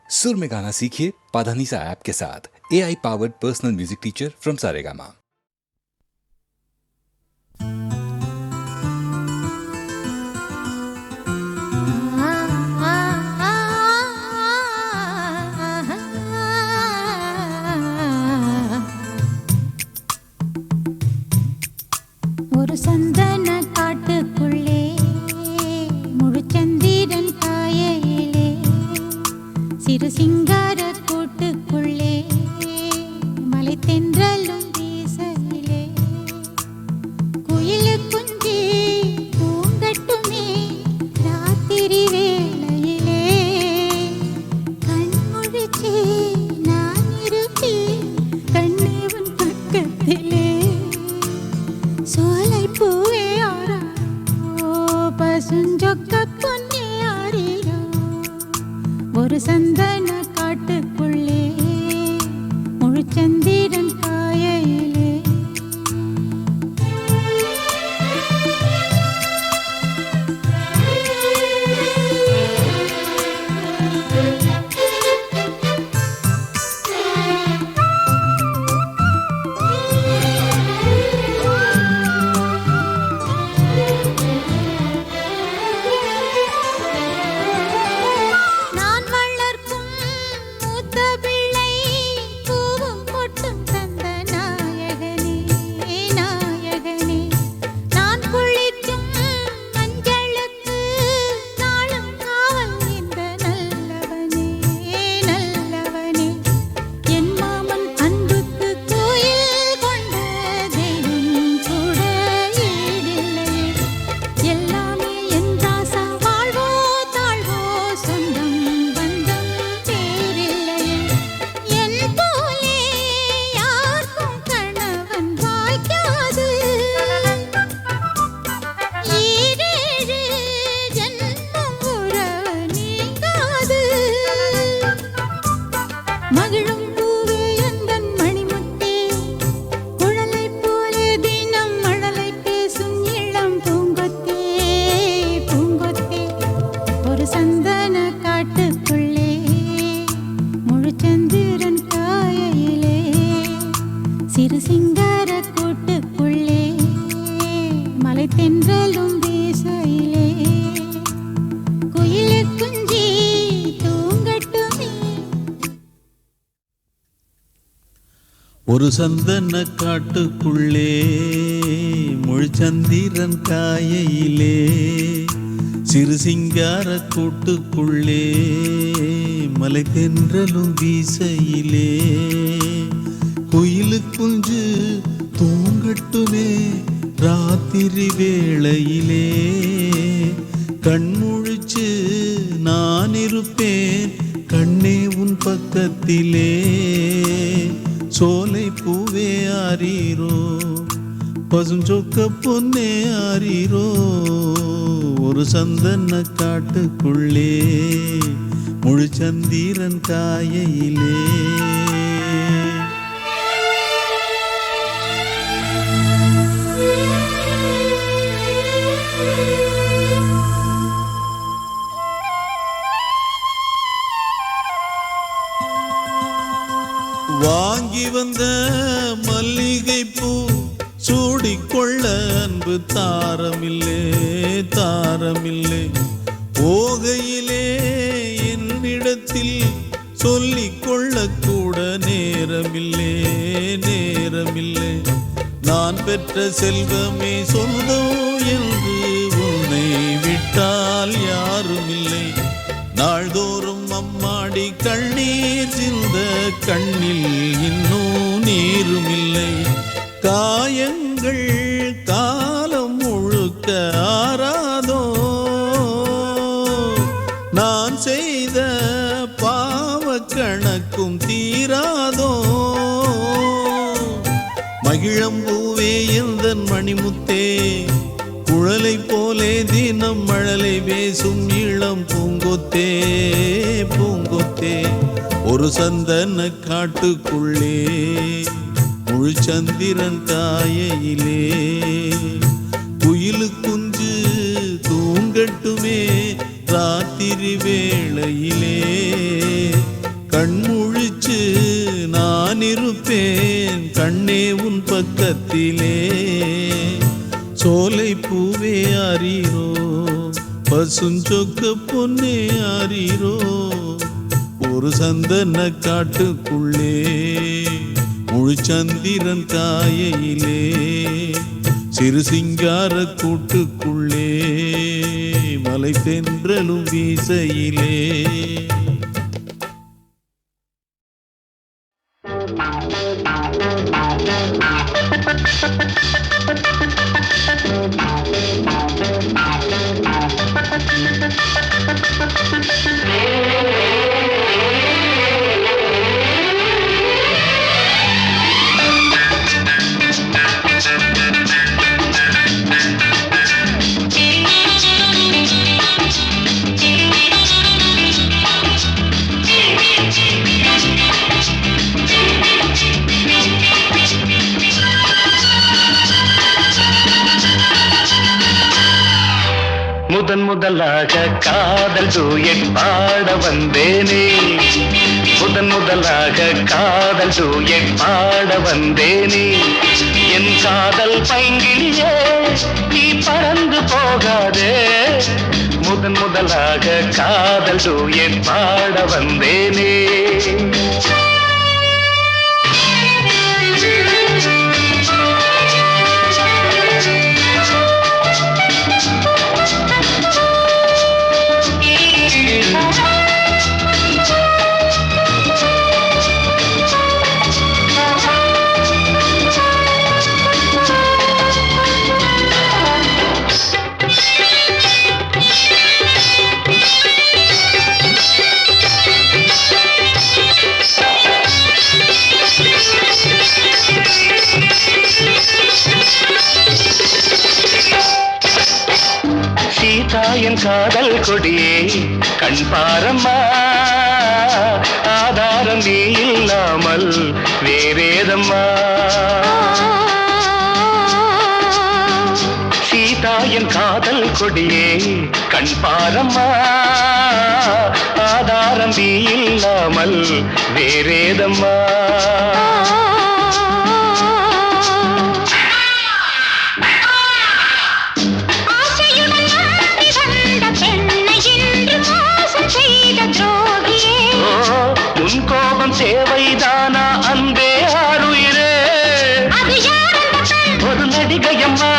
सुर में गाना सीखिए पाधानीसा ऐप के साथ। AI powered personal music teacher from Saregama. ஒரு சந்தன காட்டுக்குள்ளே முழுச்சந்திரன் காயையிலே சிறு சிங்கார கூட்டுக்குள்ளே மலை தென்றலும் வீசையிலே குயிலு குஞ்சி பூங்கட்டுமே ராத்திரி வேளையிலே கண்முழிச்சே நான் இருப்பேன் கண்ணே உன் பக்கத்திலே சோலை பூவே ஆரா பசுஞ்சொக்க பொன்னே ஆரிரோ ஒரு சந்தன காட்டுக்குள்ளே முழுச்சந்திரன் காயையிலே சிறு சிங்கார கூட்டுக்குள்ளே மலை தென்றலும் வீசையிலே குயிலு குஞ்சி தூங்கட்டுமே. ஒரு சந்தன காட்டுக்குள்ளே முழுச்சந்திரன் காயையிலே சிறு சிங்கார கூட்டுக்குள்ளே மலை தென்றலும் வீசையிலே குயிலு குஞ்சு தூங்கட்டுமே ராத்திரி வேளையிலே கண்முழிச்சு நான் இருப்பேன் கண்ணே உன் பக்கத்திலே சோலை பூவே ஆரீரோ பசுஞ்சொக்க பொன்னே ஆரீரோ ஒரு சந்தன காட்டுக்குள்ளே முழுச்சந்திரன் காயையிலே வாங்கி வந்த மல்லிகை பூ சூடிக்கொள்ள அன்பு தாரமில்லே தாரமில்லை போகையிலே என்னிடத்தில் சொல்லிக்கொள்ள கூட நேரமில்லே நேரமில்லை நான் பெற்ற செல்வமே சொந்தம் என்று உன்னை விட்டால் யாருமில்லை நாள்தோறும் அம்மாடி கண்ணீர் சிந்த கண்ணில் இன்னும் நீருமில்லை காயங்கள் காலம் முழுக்க ஆறாதோ நான் செய்த பாவ கணக்கும் தீராதோ மகிழம்பூவே எந்தன் மணிமுத்தே குழலை போலே தினம் மழலை பேசும் இளம் பூங்கொத்தே பூங்கொத்தே ஒரு சந்தன காட்டுக்குள்ளே முழுச்சந்திரன் காயையிலே குயிலு குஞ்சு தூங்கட்டுமே ராத்திரி வேளையிலே கண்முழிச்சு நான் இருப்பேன் கண்ணே உன் பக்கத்திலே. சோலை பூவே ஆரீரோ பசுஞ்சொக்க பொன்னே ஆரீரோ. ஒரு சந்தன காட்டுக்குள்ளே முழுச்சந்திரன் காயையிலே. சிறு சிங்கார கூட்டுக்குள்ளே மலை தென்றலும் வீசையிலே. முதன் முதலாக காதல் டூயட் பாட வந்தேனே. முதன் முதலாக காதல் டூயட் பாட வந்தேனே. என் காதல் பைங்கிலியே நீ பறந்து போகாதே. முதன் முதலாக காதல் டூயட் பாட வந்தேனே. சீதாயன் காதல் கொடியே கண் பாரம்மா. ஆதாரம் நீ இல்லாமல் வேறேதம்மா. சீதாயன் காதல் கொடியே கண் பாரம்மா. ஆதாரம் நீ இல்லாமல் வேறேதம்மா. உன் கோபம் சேவைதானா அன்பே ஆருயிரே. ஒரு நடிகையம்மா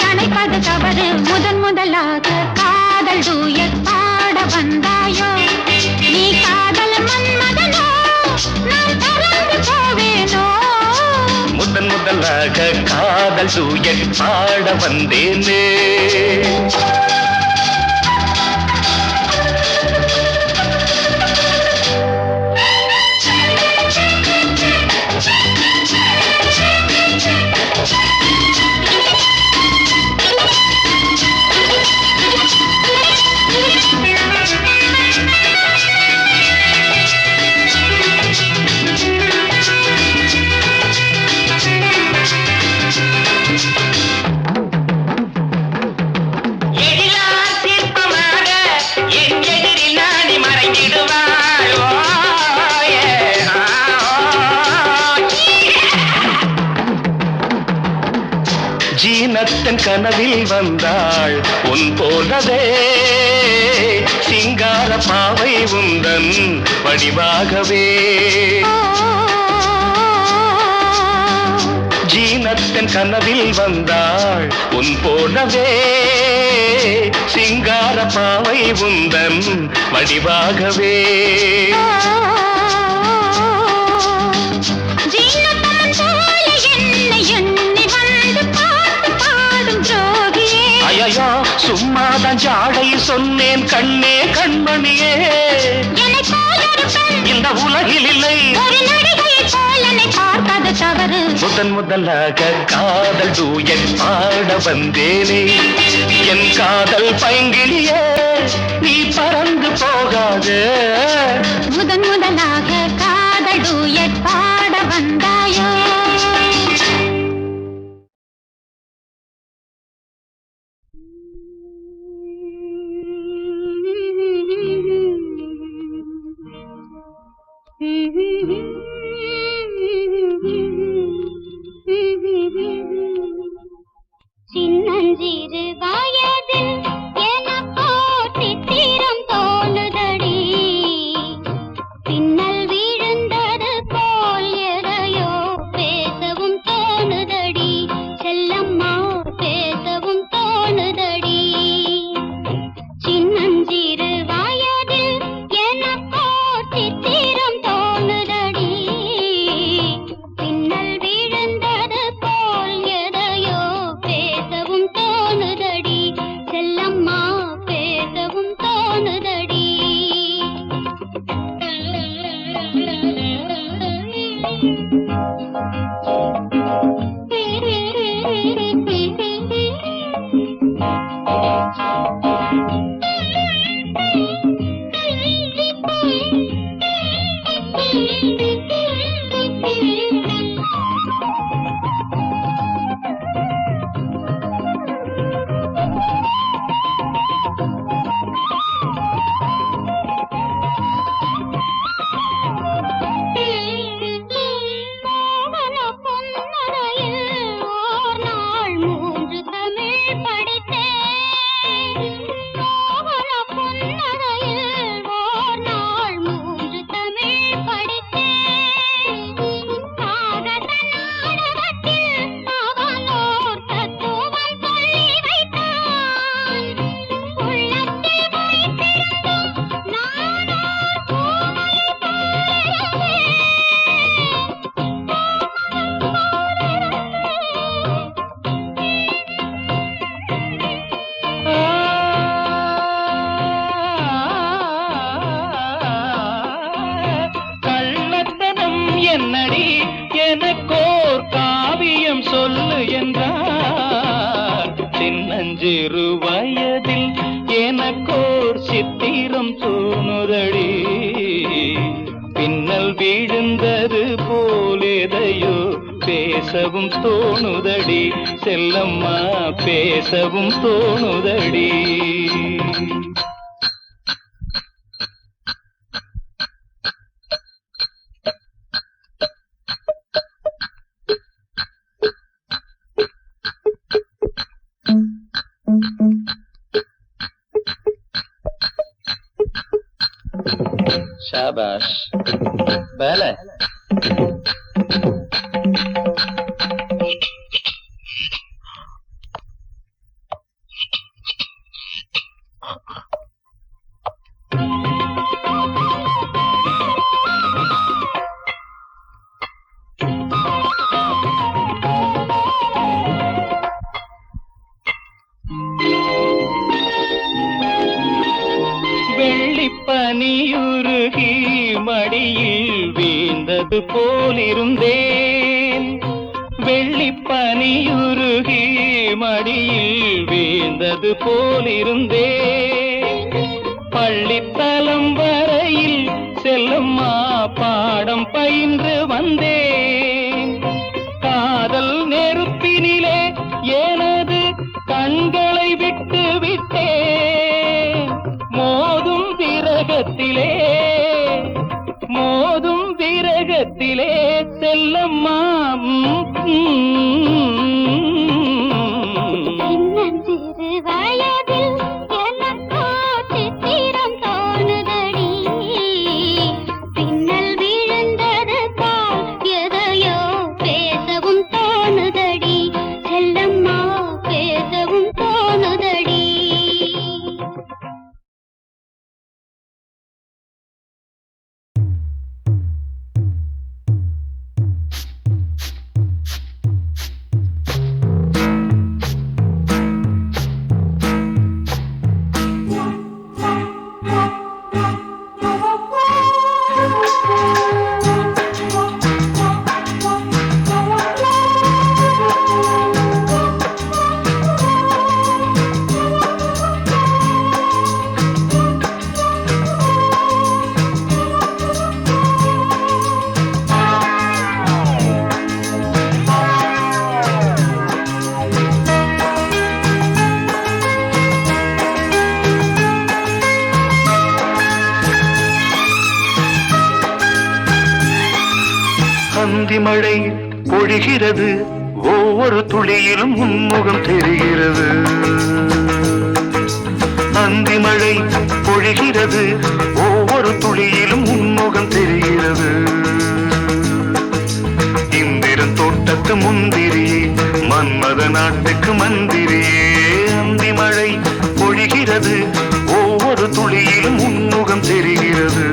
அணைப்பது தவறு. முதன் முதலாக காதல் டூயட் பாட வந்தாயோ. நீ காதல் மன்மதனோ நான் பறந்து போவேனோ. முதன் முதலாக காதல் டூயட் பாட வந்தேனே. ஜீனத்தன் கனவில் வந்தாள் உன் போலவே. சிங்கார பாவை உந்தன் வடிவாகவே. ஜீனத்தன் கனவில் வந்தாள் உன் போலவே. சிங்கார பாவை உந்தன் வடிவாகவே. ஐயோ சும்மாதான் ஜாடை சொன்னேன் கண்ணே கண்மணியே. இந்த உலகில் இல்லை முதன் முதலாக காதல் டூயட் பாட வந்தேனே. என் காதல் பைங்கிலியே நீ பறந்து போகாதே. முதன் முதலாக காதல் டூயட் பாட வந்தாயோ. சின்னஞ்சிறு வயதில் எனக்கோ சித்திரம் தோணுதடி, பின்னல் விழுந்தது போல் எதையோ பேசவும் தோணுதடி, செல்லம்மா பேசவும் தோணுதடி. சின்னஞ்சிறு வயதில் எனக்கோ சித்திரம் தோணுதடி, பின்னல் விழுந்தது போல் எதையோ பேசவும் தோணுதடி, செல்லம்மா பேசவும் தோணுதடி. மோகன பொன்னரையில் ஓர் நாள் 3 தமிழ் படித்தேன். மோகன பொன்னரையில் ஓர் நாள் 3 தமிழ் படித்தேன். காகத நாடகத்தில் அவனோர் தத்துவம் சொல்லி வைத்தான். உள்ளத்தில் வைத்திருந்தும் நானோர் பூமலை போலிருந்தேன். கள்ளத்தனம் என்னடி, எனக்கோர் காவியம் சொல்லு என்றார். சின்னஞ்சிறு வயதில் எனக்கோர் சித்திரம் தோணுதடி, பின்னல் விழுந்தது போலேதையோ பேசவும் தோணுதடி, செல்லம்மா பேசவும் தோணுதடி. शाबाश पहले வெள்ளிப்பனியுருகி மடியில் வீழ்ந்தது போலிருந்தேன். வெள்ளிப்பனியுருகி மடியில் வீழ்ந்தது போலிருந்தேன். பள்ளித்தலம் வரையில் செல்லம்மா பாடம் பயின்று வந்தேன். காதல் நெருப்பினிலே எனது கண்களை விட்டு விட்டேன். மோதும் விரகத்திலே செல்லம்மா. சின்னஞ்சிறு வயதில் எனக்கோ சித்திரம் தோணுதடி, பின்னல் விழுந்தது போல் எதையோ பேசவும் தோணுதடி, செல்லம்மா பேசவும் தோணுதடி. அந்தி மழை பொழிகிறது, ஒவ்வொரு துளியிலும் உன்முகம் தெரிகிறது. அந்தி மழை பொழிகிறது, ஒவ்வொரு துளியிலும் உன்முகம் தெரிகிறது. இந்திரன் தோட்டத்து முந்திரியே, மன்மத நாட்டுக்கு மந்திரியே. அந்தி மழை பொழிகிறது, ஒவ்வொரு துளியிலும் உன்முகம் தெரிகிறது.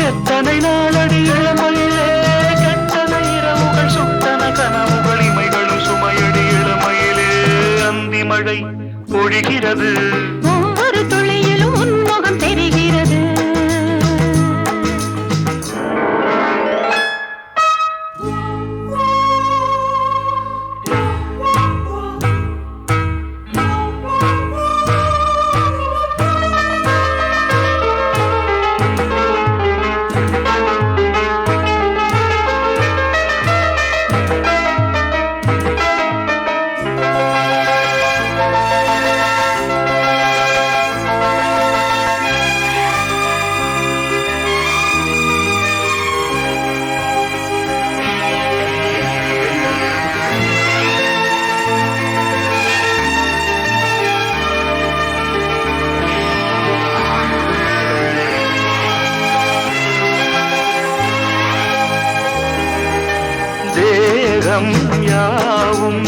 எத்தனை நாளடி இளமையிலே, கெட்டன இரவுகள் சுட்டன கனவுகள் இமைகளும் சுமையடி இளமையிலே. அந்தி மழை பொழிகிறது, ஒவ்வொரு துளியிலும் உன்முகம் தெரிகிறது. தேகம் யாவும்